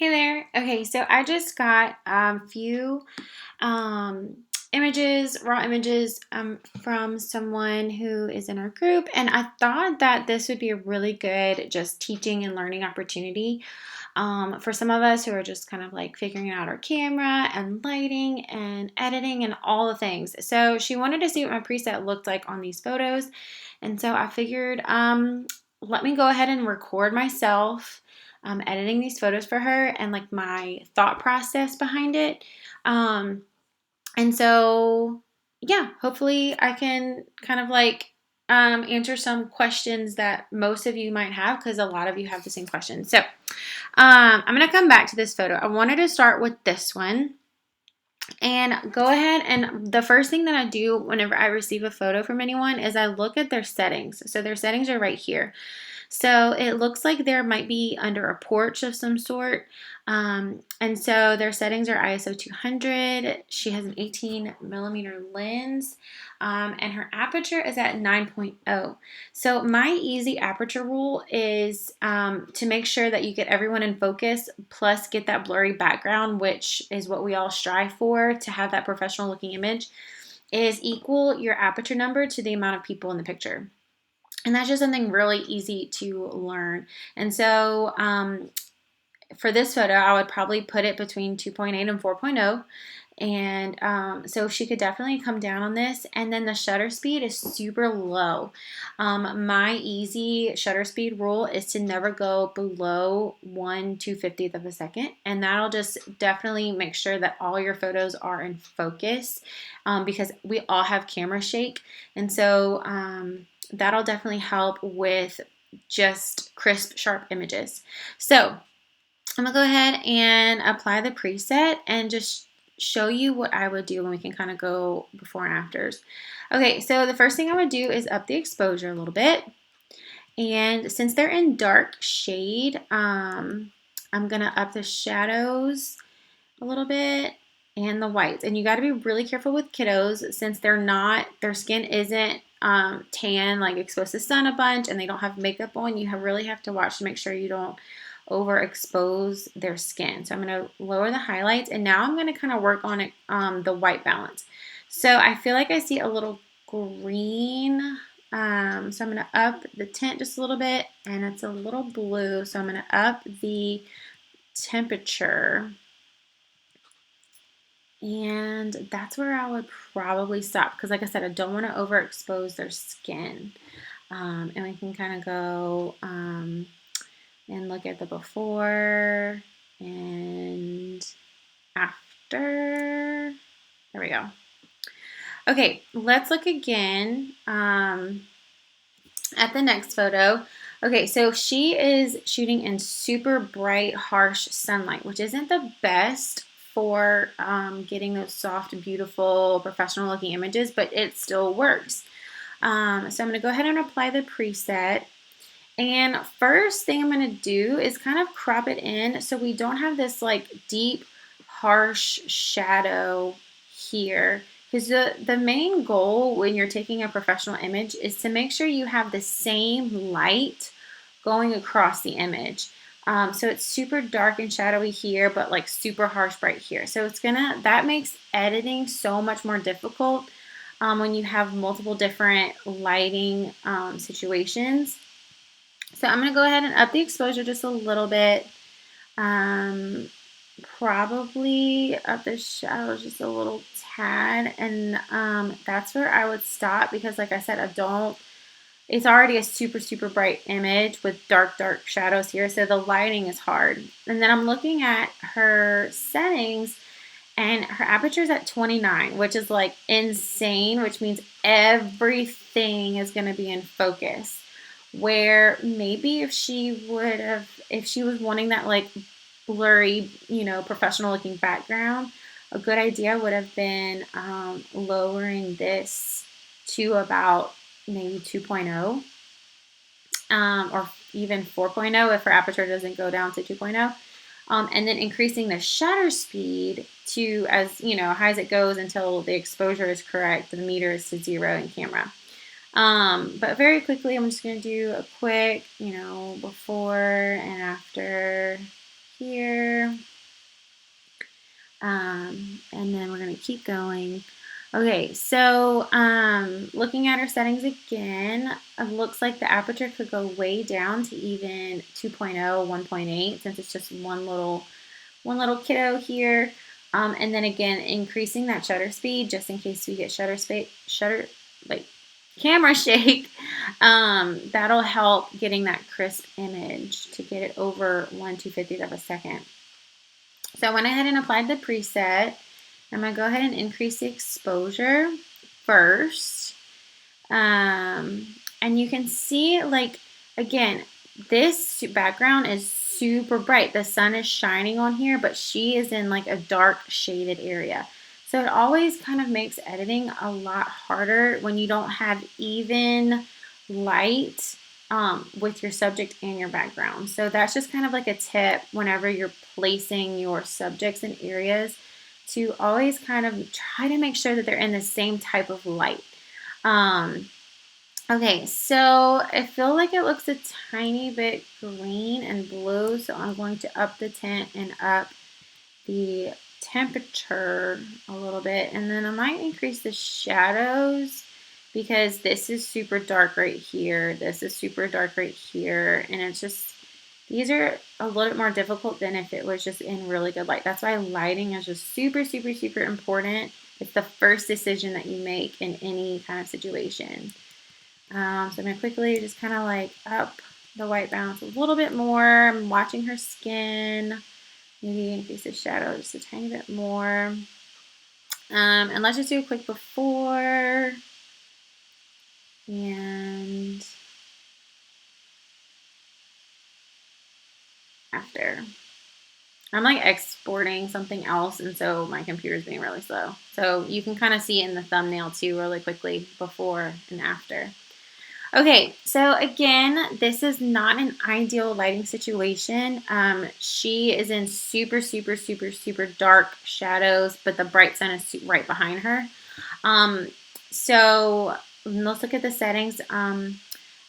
Hey there. Okay, so I just got a few um, raw images from someone who is in our group, and I thought that this would be a really good just teaching and learning opportunity for some of us who are just kind of like figuring out our camera and lighting and editing and all the things. So she wanted to see what my preset looked like on these photos, and so I figured let me go ahead and record myself editing these photos for her and like my thought process behind it. Um, and so, yeah, hopefully I can kind of like answer some questions that most of you might have because a lot of you have the same questions. So, I'm going to come back to this photo. I wanted to start with this one. And go ahead, and the first thing that I do whenever I receive a photo from anyone is I look at their settings. So their settings are right here. So it looks like there might be under a porch of some sort. And so their settings are ISO 200. She has an 18 millimeter lens, and her aperture is at 9.0. So my easy aperture rule is to make sure that you get everyone in focus, plus get that blurry background, which is what we all strive for to have that professional looking image, is equal your aperture number to the amount of people in the picture. And that's just something really easy to learn. And so for this photo, I would probably put it between 2.8 and 4.0. And so she could definitely come down on this. And then the shutter speed is super low. My easy shutter speed rule is to never go below 1/250th of a second. And that'll just definitely make sure that all your photos are in focus because we all have camera shake. And so that'll definitely help with just crisp, sharp images. So I'm gonna go ahead and apply the preset and just show you what I would do, and we can kind of go before and afters. Okay, so the first thing I would do is up the exposure a little bit. And since they're in dark shade, I'm gonna up the shadows a little bit and the whites. And you got to be really careful with kiddos since their skin isn't tan, like exposed to sun a bunch, and they don't have makeup on. You really have to watch to make sure you don't overexpose their skin. So I'm going to lower the highlights, and now I'm going to kind of work on it, the white balance. So I feel like I see a little green. So I'm going to up the tint just a little bit, and it's a little blue. So I'm going to up the temperature. And that's where I would probably stop because, like I said, I don't want to overexpose their skin. And we can kind of go and look at the before and after. There we go. Okay, let's look again at the next photo. Okay, so she is shooting in super bright, harsh sunlight, which isn't the best for getting those soft, beautiful, professional looking images, but it still works. So I'm going to go ahead and apply the preset. And first thing I'm going to do is kind of crop it in so we don't have this like deep, harsh shadow here. Because the main goal when you're taking a professional image is to make sure you have the same light going across the image. So it's super dark and shadowy here, but like super harsh bright here. So that makes editing so much more difficult when you have multiple different lighting situations. So I'm going to go ahead and up the exposure just a little bit. Probably up the shadows just a little tad. And that's where I would stop because, like I said, it's already a super, super bright image with dark, dark shadows here. So the lighting is hard. And then I'm looking at her settings, and her aperture is at 29, which is like insane, which means everything is going to be in focus. Where maybe if she was wanting that like blurry, professional looking background, a good idea would have been lowering this to about maybe 2.0 or even 4.0 if her aperture doesn't go down to 2.0. And then increasing the shutter speed to as high as it goes until the exposure is correct, the meter is to 0 in camera. But very quickly, I'm just going to do a quick, before and after here. keep going. Okay, so looking at our settings again, it looks like the aperture could go way down to even 2.0, 1.8, since it's just one little kiddo here. And then again, increasing that shutter speed just in case we get camera shake. That'll help getting that crisp image to get it over 1/250th of a second. So I went ahead and applied the preset. I'm going to go ahead and increase the exposure first. And you can see, like, again, this background is super bright. The sun is shining on here, but she is in like a dark shaded area. So it always kind of makes editing a lot harder when you don't have even light with your subject and your background. So that's just kind of like a tip whenever you're placing your subjects in areas, to always kind of try to make sure that they're in the same type of light. Okay, so I feel like it looks a tiny bit green and blue, so I'm going to up the tint and up the temperature a little bit, and then I might increase the shadows because this is super dark right here, this is super dark right here, and it's just, these are a little bit more difficult than if it was just in really good light. That's why lighting is just super, super, super important. It's the first decision that you make in any kind of situation. So I'm going to quickly just kind of like up the white balance a little bit more. I'm watching her skin. Maybe increase the shadow just a tiny bit more. And let's just do a quick before and after. I'm like exporting something else, and so my computer's being really slow. So you can kind of see in the thumbnail too really quickly before and after. Okay, so again, this is not an ideal lighting situation. She is in super, super, super, super dark shadows, but the bright sun is right behind her. So let's look at the settings.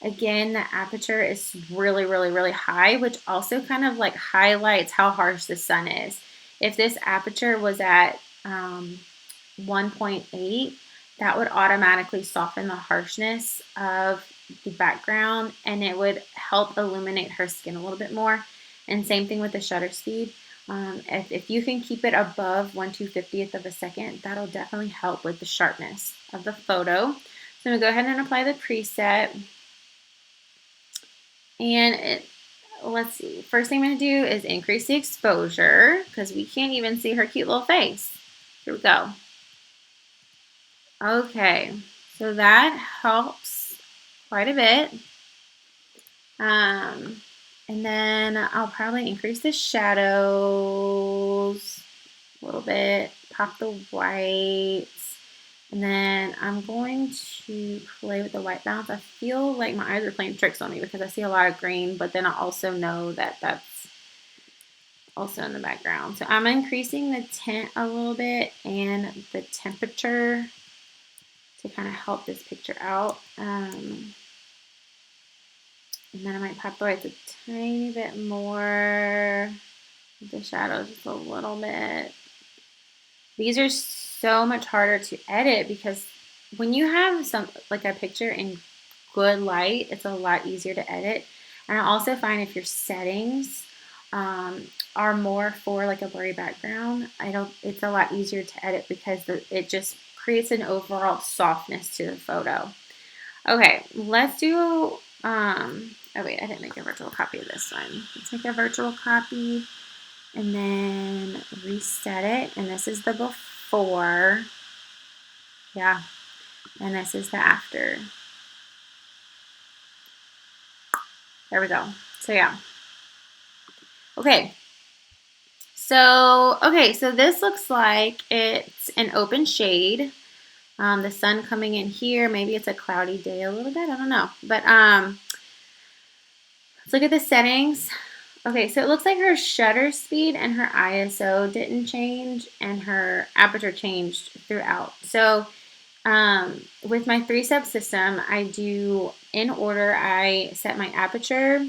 Again, the aperture is really, really, really high, which also kind of like highlights how harsh the sun is. If this aperture was at 1.8, that would automatically soften the harshness of the background, and it would help illuminate her skin a little bit more. And same thing with the shutter speed. If you can keep it above 1/250th of a second, that'll definitely help with the sharpness of the photo. So I'm going to go ahead and apply the preset. And let's see, first thing I'm going to do is increase the exposure because we can't even see her cute little face. Here we go. Okay, so that helps quite a bit. And then I'll probably increase the shadows a little bit, pop the whites, and then I'm going to play with the white balance. I feel like my eyes are playing tricks on me because I see a lot of green, but then I also know that that's also in the background. So I'm increasing the tint a little bit and the temperature to kind of help this picture out. And then I might pop the whites a tiny bit more, the shadows just a little bit. These are so much harder to edit because when you have like a picture in good light, it's a lot easier to edit. And I also find if your settings are more for like a blurry background, it's a lot easier to edit because it just creates an overall softness to the photo. Okay, let's do, oh wait, I didn't make a virtual copy of this one. Let's make a virtual copy and then reset it. And this is the before, yeah, and this is the after. There we go. So yeah. Okay, so this looks like it's an open shade. The sun coming in here. Maybe it's a cloudy day a little bit. I don't know. But let's look at the settings. Okay, so it looks like her shutter speed and her ISO didn't change, and her aperture changed throughout. So with my 3-step system, I do in order. I set my aperture,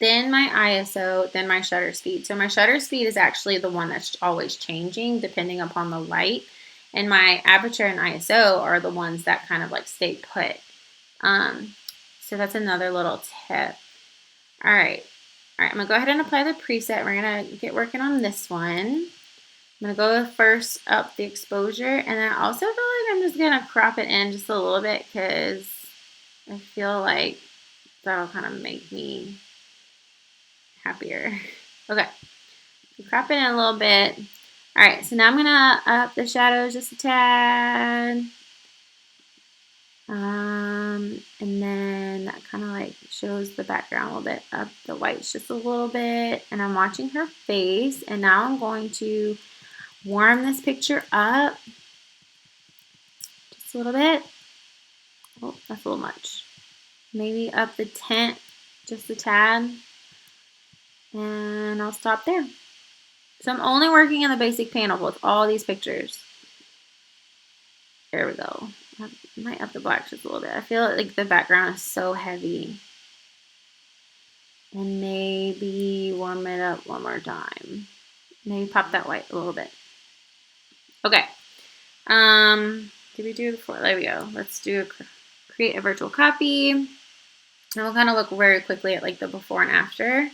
then my ISO, then my shutter speed. So my shutter speed is actually the one that's always changing depending upon the light. And my aperture and ISO are the ones that kind of like stay put. So that's another little tip. All right, I'm gonna go ahead and apply the preset. We're gonna get working on this one. I'm gonna go first up the exposure, and I also feel like I'm just gonna crop it in just a little bit because I feel like that'll kind of make me happier. Okay, crop it in a little bit. All right, so now I'm gonna up the shadows just a tad. And then that kind of like shows the background a little bit, up the whites just a little bit. And I'm watching her face, and now I'm going to warm this picture up just a little bit. Oh, that's a little much. Maybe up the tint just a tad. And I'll stop there. So I'm only working on the basic panel with all these pictures. There we go. I might up the black just a little bit. I feel like the background is so heavy. And maybe warm it up one more time. Maybe pop that white a little bit. Okay. Did we do it before? There we go. Let's do create a virtual copy. And we'll kind of look very quickly at like the before and after.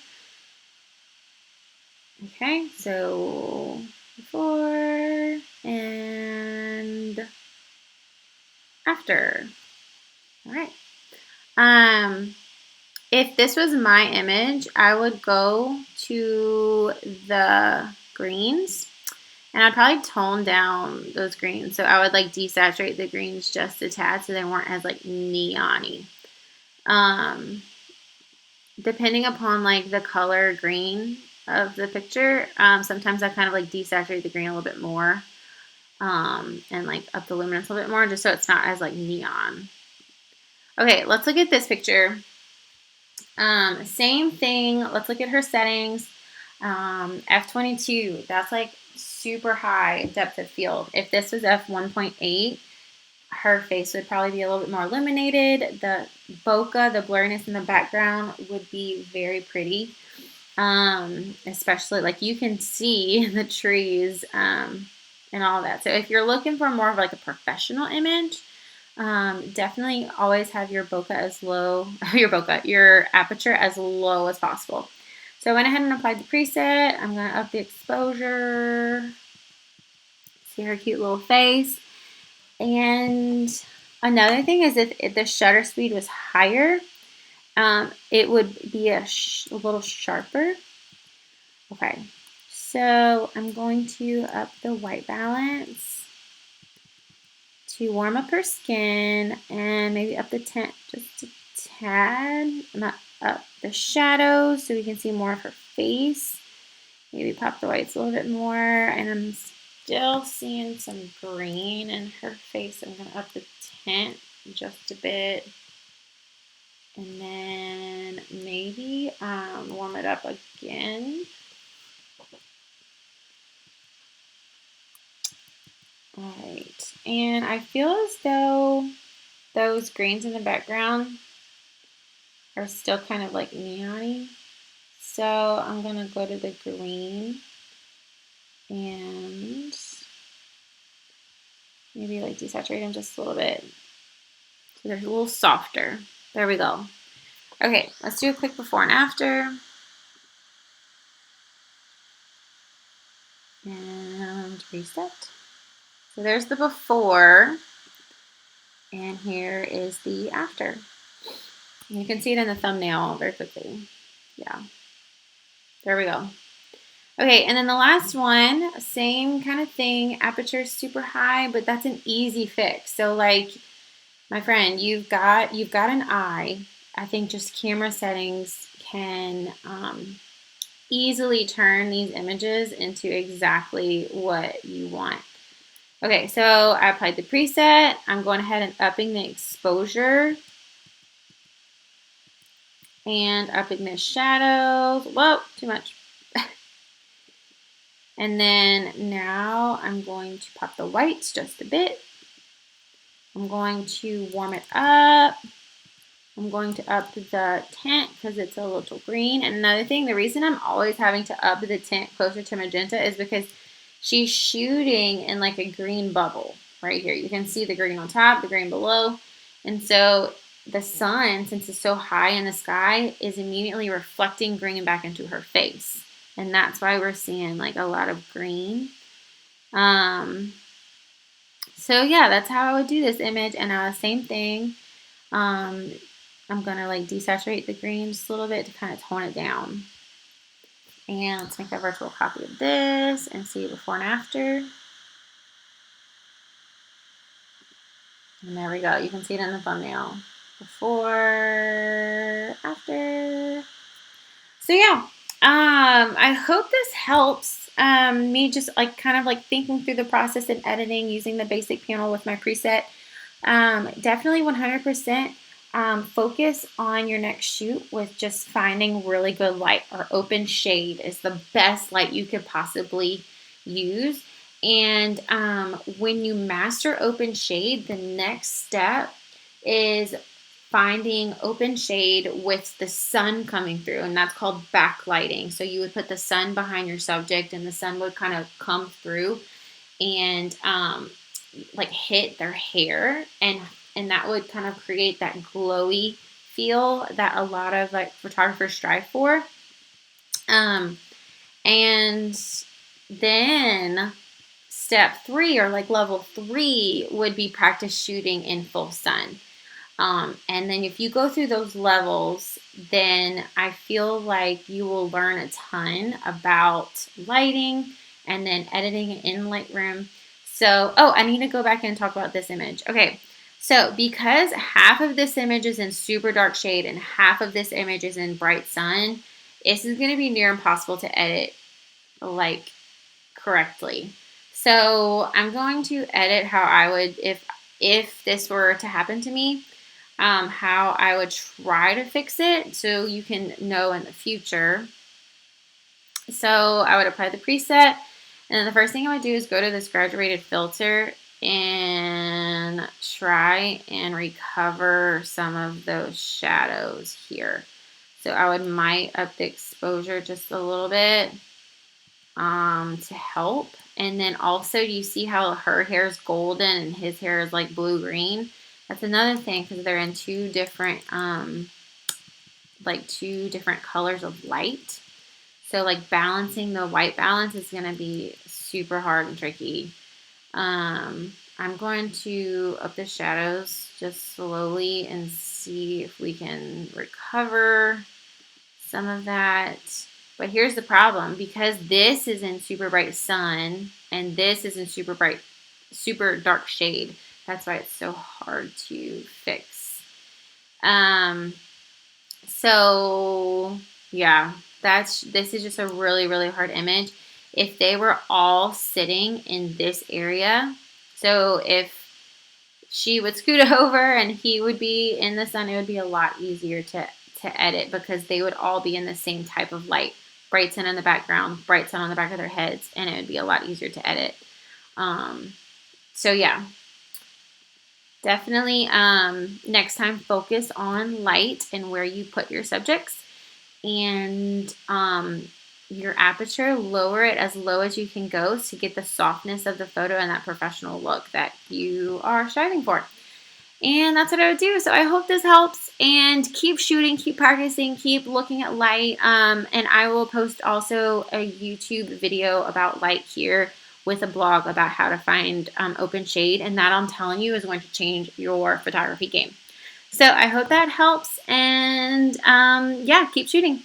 Okay, so before and after. All right. If this was my image, I would go to the greens and I'd probably tone down those greens. So I would like desaturate the greens just a tad so they weren't as like neon-y. Depending upon like the color green of the picture, sometimes I kind of like desaturate the green a little bit more and like up the luminance a little bit more just so it's not as like neon. Okay, let's look at this picture. Same thing. Let's look at her settings. F22, that's like super high depth of field. If this was F1.8, her face would probably be a little bit more illuminated. The bokeh, the blurriness in the background would be very pretty. Especially like you can see the trees and all that. So if you're looking for more of like a professional image, definitely always have your bokeh as low, your aperture as low as possible. So I went ahead and applied the preset. I'm going to up the exposure. See her cute little face. And another thing is if the shutter speed was higher, it would be a little sharper. Okay, so I'm going to up the white balance to warm up her skin and maybe up the tint just a tad. I'm not up the shadows so we can see more of her face. Maybe pop the whites a little bit more, and I'm still seeing some green in her face. I'm going to up the tint just a bit. And then maybe warm it up again. All right, and I feel as though those greens in the background are still kind of like neon-y. So I'm going to go to the green and maybe like desaturate them just a little bit so they're a little softer. There we go. Okay, let's do a quick before and after. And reset. So there's the before, and here is the after. And you can see it in the thumbnail very quickly. Yeah, there we go. Okay, and then the last one, same kind of thing. Aperture is super high, but that's an easy fix. So like, my friend, you've got an eye. I think just camera settings can easily turn these images into exactly what you want. Okay, so I applied the preset. I'm going ahead and upping the exposure and upping the shadows. Whoa, too much. And then now I'm going to pop the whites just a bit. I'm going to warm it up. I'm going to up the tint because it's a little green. And another thing, the reason I'm always having to up the tint closer to magenta is because she's shooting in like a green bubble right here. You can see the green on top, the green below. And so the sun, since it's so high in the sky, is immediately reflecting green back into her face. And that's why we're seeing like a lot of green. So yeah, that's how I would do this image. And same thing. I'm gonna like desaturate the green just a little bit to kind of tone it down. And let's make a virtual copy of this and see before and after. And there we go. You can see it in the thumbnail. Before, after. So yeah, I hope this helps me just like kind of like thinking through the process and editing using the basic panel with my preset. Definitely 100% focus on your next shoot with just finding really good light, or open shade is the best light you could possibly use. And when you master open shade, the next step is finding open shade with the sun coming through, and that's called backlighting. So you would put the sun behind your subject, and the sun would kind of come through and like hit their hair, and that would kind of create that glowy feel that a lot of like photographers strive for. And then step 3, or like level 3, would be practice shooting in full sun. And then if you go through those levels, then I feel like you will learn a ton about lighting and then editing in Lightroom. So, I need to go back and talk about this image. Okay, so because half of this image is in super dark shade and half of this image is in bright sun, this is going to be near impossible to edit like correctly. So I'm going to edit how I would, if this were to happen to me, how I would try to fix it so you can know in the future. So I would apply the preset, and then the first thing I would do is go to this graduated filter and try and recover some of those shadows here. So I might up the exposure just a little bit to help. And then also, you see how her hair is golden and his hair is like blue-green? That's another thing, because they're in two different colors of light. So like balancing the white balance is going to be super hard and tricky. I'm going to up the shadows just slowly and see if we can recover some of that. But here's the problem, because this is in super bright sun and this is in super dark shade. That's why it's so hard to fix. So yeah, this is just a really, really hard image. If they were all sitting in this area, so if she would scoot over and he would be in the sun, it would be a lot easier to edit, because they would all be in the same type of light. Bright sun in the background, bright sun on the back of their heads, and it would be a lot easier to edit. So yeah, definitely next time focus on light and where you put your subjects, and your aperture, lower it as low as you can go to get the softness of the photo and that professional look that you are striving for. And that's what I would do. So I hope this helps, and keep shooting, keep practicing, keep looking at light. And I will post also a YouTube video about light here with a blog about how to find open shade. And that, I'm telling you, is going to change your photography game. So I hope that helps. And yeah, keep shooting.